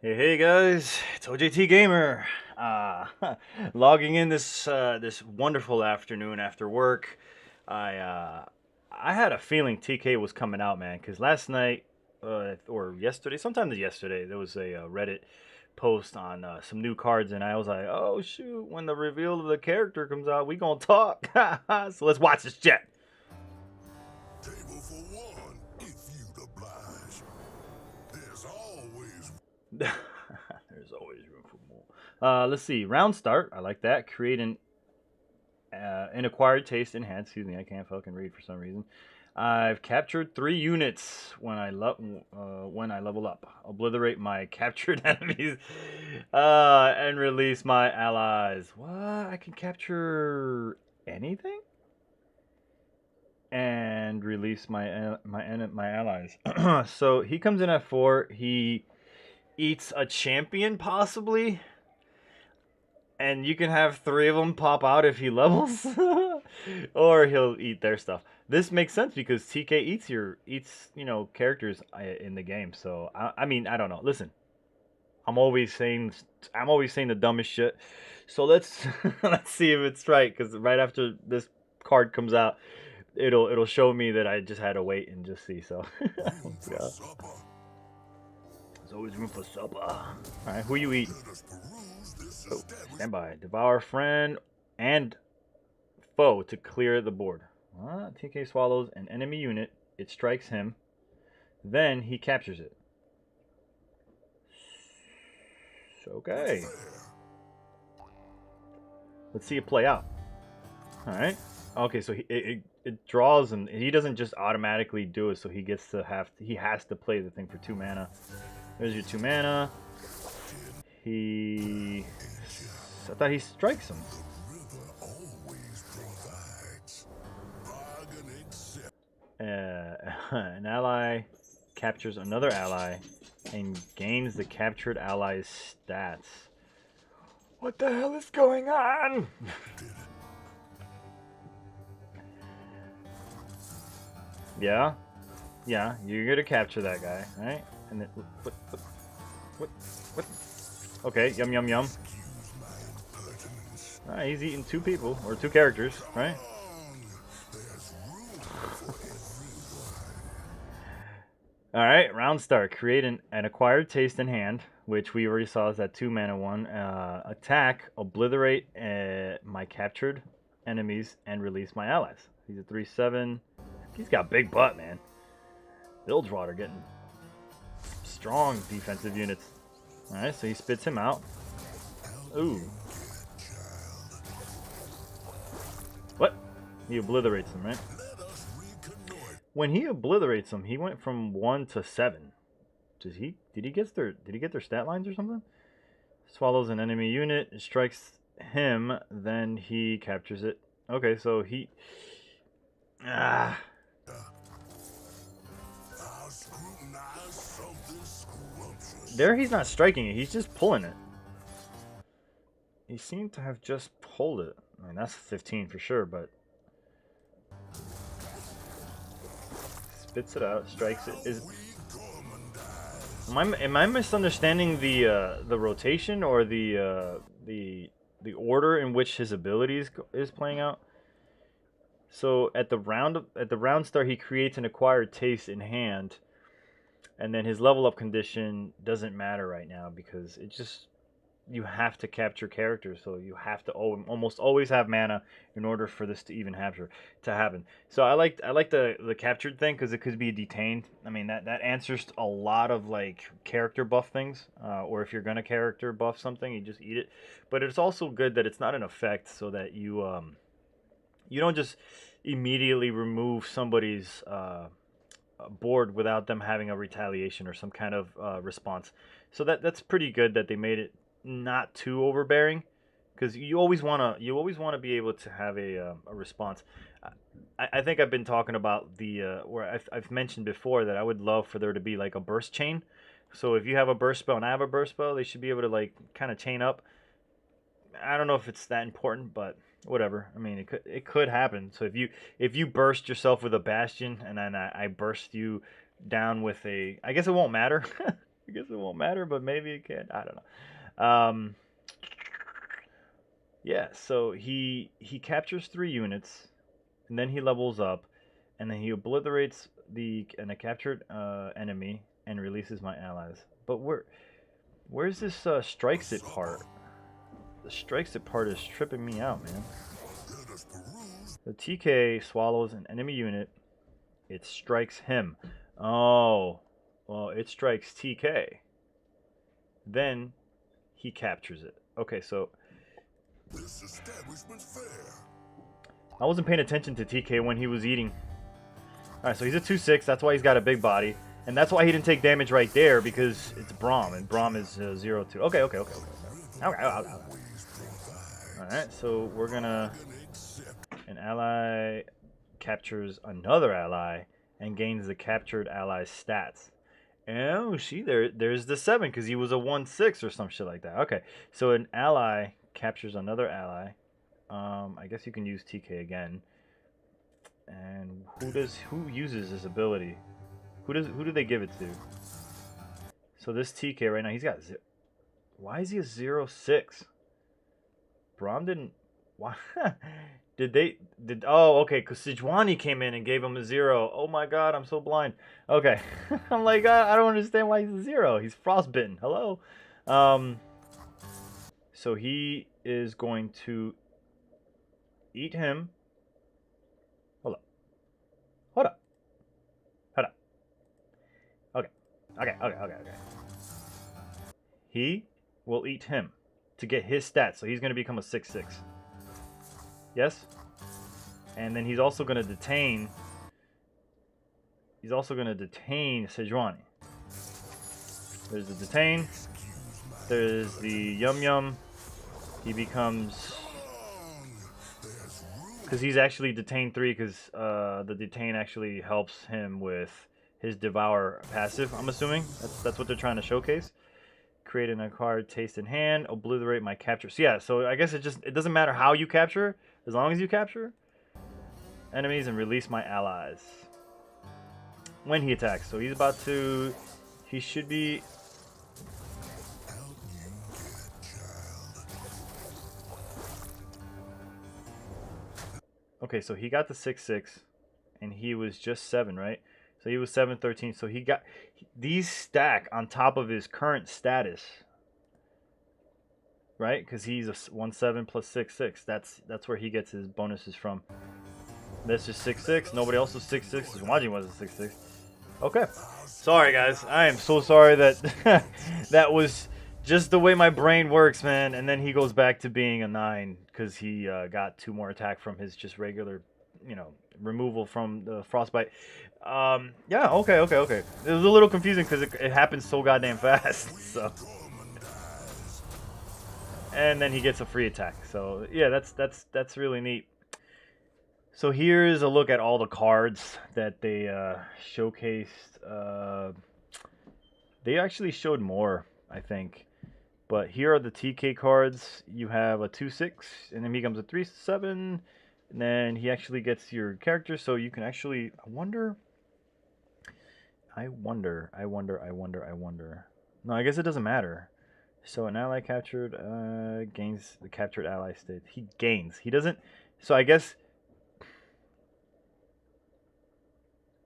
Hey guys, it's OJT Gamer. Uh, Logging in this wonderful afternoon after work. I uh, I had a feeling TK was coming out, man, because last night or yesterday, sometime yesterday, there was a Reddit post on some new cards, and I was like, oh shoot, when the reveal of the character comes out, we gonna talk. So let's watch this chat. Table for one, if you'd oblige. There's always There's always room for more. Let's see. Round start. I like that. Create an acquired taste in hand. Excuse me, I can't fucking read for some reason. I've captured 3 units when I level up. Obliterate my captured enemies and release my allies. What? I can capture anything and release my allies. So he comes in at 4. He eats a champion possibly, and you can have 3 of them pop out if he levels, or he'll eat their stuff. This makes sense because TK eats characters in the game. So I mean I don't know. Listen, I'm always saying the dumbest shit. So let's let's see if it's right, because right after this card comes out, it'll show me that I just had to wait and just see. So room for yeah. supper. There's always room for supper. All right, who you eat? Let us peruse this Oh, establishment. stand by. Devour friend and foe to clear the board. TK swallows an enemy unit. It strikes him. Then he captures it. Okay. Let's see it play out. All right. Okay, so it draws him. He doesn't just automatically do it. So he has to play the thing for 2 mana. There's your 2 mana. I thought he strikes him. The river always provides. Bargain accept. An ally captures another ally and gains the captured ally's stats. What the hell is going on? Yeah, you're gonna capture that guy, right? And then what? Okay, yum yum yum. Excuse my impertinence. Alright, he's eating 2 people or 2 characters, right? There's room for everyone. Alright, round start. Create an acquired taste in hand, which we already saw is that 2 mana one. Attack, obliterate my captured enemies, and release my allies. He's a 3/7. He's got big butt, man. Bilgewater getting strong defensive units. Alright, so he spits him out. Ooh. What? He obliterates him, right? Let us reconnoiter. When he obliterates them, he went from 1 to 7. Did he get their stat lines or something? Swallows an enemy unit, it strikes him, then he captures it. Okay, so he I'll scrutinize something scrumptious. there he's not striking it, he's just pulling it. He seemed to have just pulled it. I mean, that's 15 for sure, but spits it out, strikes it. Am I misunderstanding the rotation or the order in which his abilities is playing out? So at the round start, he creates an acquired taste in hand, and then his level up condition doesn't matter right now because it just, you have to capture characters, so you have to almost always have mana in order for this to even happen. So I like the captured thing because it could be detained. I mean that answers a lot of like character buff things, or if you're gonna character buff something, you just eat it. But it's also good that it's not an effect, so that you don't just immediately remove somebody's board without them having a retaliation or some kind of response. So that's pretty good that they made it not too overbearing, because you always want to be able to have a response. I think I've been talking about the where I've mentioned before that I would love for there to be like a burst chain. So if you have a burst spell and I have a burst spell, they should be able to like kind of chain up. I don't know if it's that important, but whatever. I mean, it could happen. So if you burst yourself with a bastion and then I burst you down with a, I guess it won't matter. I guess it won't matter, but maybe it can. I don't know. Yeah, so he captures 3 units, and then he levels up, and then he obliterates a captured enemy and releases my allies. But where's this strikes it part? The strikes it part is tripping me out, man. The TK swallows an enemy unit. It strikes him. Oh, well, it strikes TK. Then he captures it. Okay, so This establishment's fair. I wasn't paying attention to TK when he was eating. Alright, so he's a 2-6. That's why he's got a big body. And that's why he didn't take damage right there, because it's Braum, and Braum is 0-2. Okay. Alright, so we're gonna... An ally captures another ally and gains the captured ally's stats. Oh, see, there's the 7, because he was a 1-6 or some shit like that. Okay, so an ally captures another ally. I guess you can use TK again. And who uses this ability? Who do they give it to? So this TK right now, he's got why is he a 0-6? Braum didn't. Why did oh, okay, because Sejuani came in and gave him a 0. Oh my god, I'm so blind. Okay. I'm like, I don't understand why he's a 0. He's frostbitten. Hello. So he is going to eat him. Hold up. Hold up. Hold up. Okay. He will eat him to get his stats. So he's going to become a 6-6. Yes? And then he's also going to detain... He's also going to detain Sejuani. There's the detain. There's the yum yum. He becomes... Because he's actually detained 3, because the detain actually helps him with his devour passive, I'm assuming. That's what they're trying to showcase. Create an acquired taste in hand. Obliterate my capture. So yeah, so I guess it doesn't matter how you capture, as long as you capture enemies and release my allies when he attacks. So he's about to... He should be... Okay, so he got the 6-6, and he was just 7, right? So he was 7-13. So he got... These stack on top of his current status, right? Because he's a 1-7 plus 6-6. That's where he gets his bonuses from. This is 6-6. Nobody else was 6-6. Sejuani was a 6-6. Okay. Sorry, guys. I am so sorry that that was just the way my brain works, man. And then he goes back to being a 9 because he got 2 more attack from his just regular, removal from the frostbite. Yeah, okay. It was a little confusing because it happened so goddamn fast. So, and then he gets a free attack. So yeah, that's really neat. So here's a look at all the cards that they showcased. They actually showed more, I think. But here are the TK cards. You have a 2-6, and then he becomes a 3-7, and then he actually gets your character. So you can actually, I wonder. No, I guess it doesn't matter. So an ally captured gains the captured ally state. He gains. He doesn't. So I guess.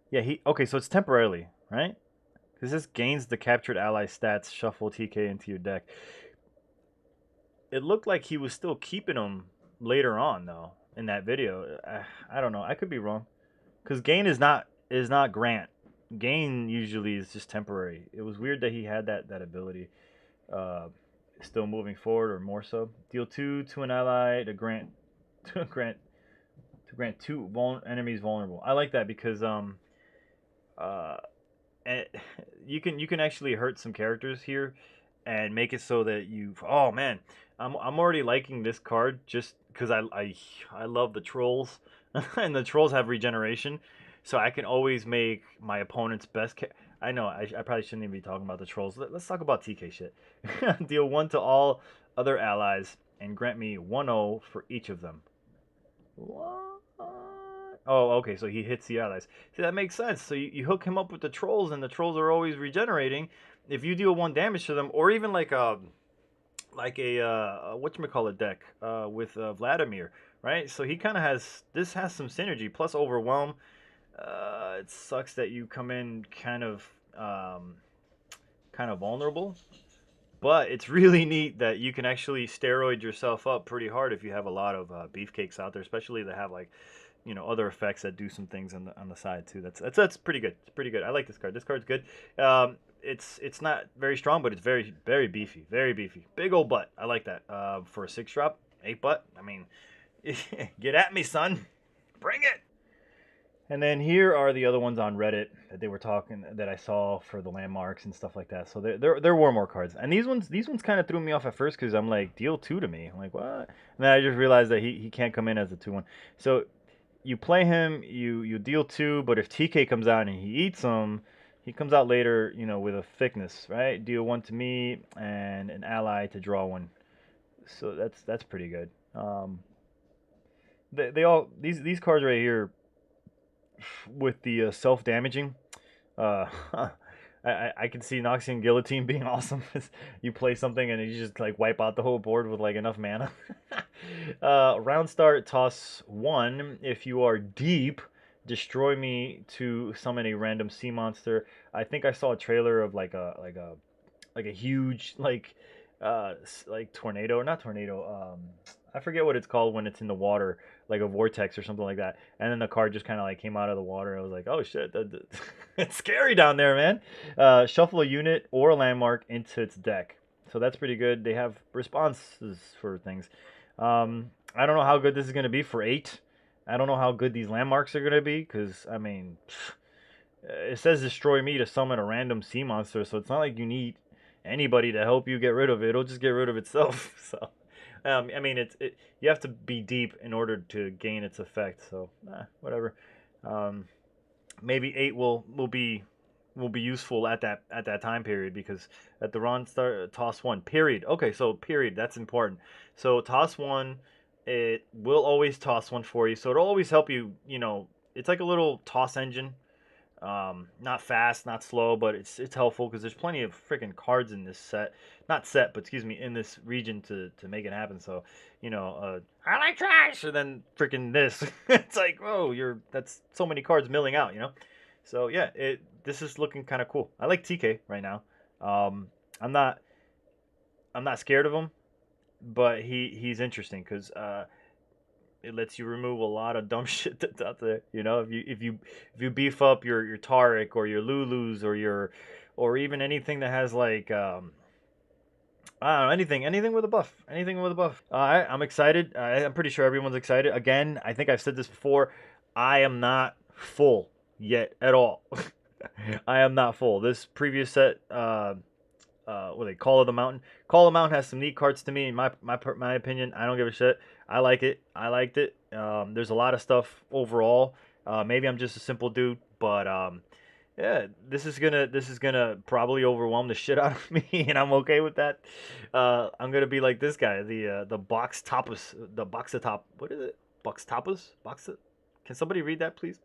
Yeah, okay, so it's temporarily, right? Because this gains the captured ally stats, shuffle TK into your deck. It looked like he was still keeping them later on, though, in that video. I don't know. I could be wrong. Because gain is not grant. Gain usually is just temporary. It was weird that he had that ability. Still moving forward, or more so. Deal 2 to an ally to grant 2 enemies vulnerable. I like that because you can actually hurt some characters here and make it so that you... Oh man, I'm already liking this card just because I love the trolls and the trolls have regeneration, so I can always make my opponent's best I know I probably shouldn't even be talking about the trolls. Let's talk about TK shit. Deal 1 to all other allies and grant me 1-0 for each of them. What? Oh, okay, so he hits the allies. See, that makes sense. So you hook him up with the trolls, and the trolls are always regenerating, if you deal 1 damage to them, or even like a whatchamacallit deck with Vladimir, right? So he kind of has this has some synergy plus overwhelm. It sucks that you come in kind of vulnerable, but it's really neat that you can actually steroid yourself up pretty hard if you have a lot of beefcakes out there, especially that have like other effects that do some things on the side too. That's pretty good. It's pretty good. I like this card. This card's good. It's not very strong, but it's very beefy. Very beefy. Big old butt. I like that. For a 6-drop, 8 butt. I mean, get at me, son. Bring it. And then here are the other ones on Reddit that they were talking that I saw for the landmarks and stuff like that. So there were more cards, and these ones kind of threw me off at first because I'm like deal 2 to me. I'm like what? And then I just realized that he can't come in as a 2/1. So you play him, you deal 2, but if TK comes out and he eats them, he comes out later, with a thickness, right? Deal 1 to me and an ally to draw 1. So that's pretty good. They all these cards right here with the self-damaging. Uh, I can see Noxian Guillotine being awesome. You play something and you just like wipe out the whole board with like enough mana. Round start, toss 1. If you are deep, destroy me to summon a random sea monster. I think I saw a trailer of like a huge like tornado, or not tornado. I forget what it's called when it's in the water, like a vortex or something like that. And then the card just kind of like came out of the water. I was like, oh shit, it's scary down there, man. Shuffle a unit or a landmark into its deck. So that's pretty good. They have responses for things. I don't know how good this is going to be for 8. I don't know how good these landmarks are going to be because, I mean, it says destroy me to summon a random sea monster. So it's not like you need anybody to help you get rid of it. It'll just get rid of itself. So, I mean, you have to be deep in order to gain its effect. So, whatever. Um, Maybe 8 will be useful at that time period because at the run start toss 1 period. Okay, so period, that's important. So toss 1, it will always toss 1 for you. So it'll always help you. It's like a little toss engine. Not fast, not slow, but it's helpful because there's plenty of freaking cards in this set, not set, but excuse me, in this region to make it happen. So, I like trash, and then freaking this. It's like, whoa, that's so many cards milling out. So yeah, this is looking kind of cool. I like TK right now. Um, I'm not I'm not scared of him, but he's interesting because it lets you remove a lot of dumb shit that's out there. If you beef up your Taric or your Lulus or even anything that has like I don't know, anything with a buff, anything with a buff. I'm excited. I'm pretty sure everyone's excited. Again, I think I've said this before. I am not full yet at all. I am not full. This previous set, what they Call of the Mountain. Call of the Mountain has some neat cards to me. In my opinion, I don't give a shit. I like it. I liked it. There's a lot of stuff overall. Maybe I'm just a simple dude, but yeah, this is gonna probably overwhelm the shit out of me, and I'm okay with that. I'm gonna be like this guy, the box tapas, the box top. What is it? Box tapas? Box. Can somebody read that, please?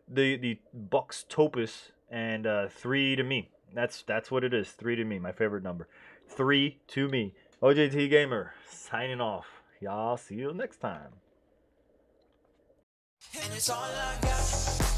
The box topus and 3 to me. That's what it is. 3 to me. My favorite number. 3 to me. OJT Gamer signing off. Y'all see you next time. And it's all I got.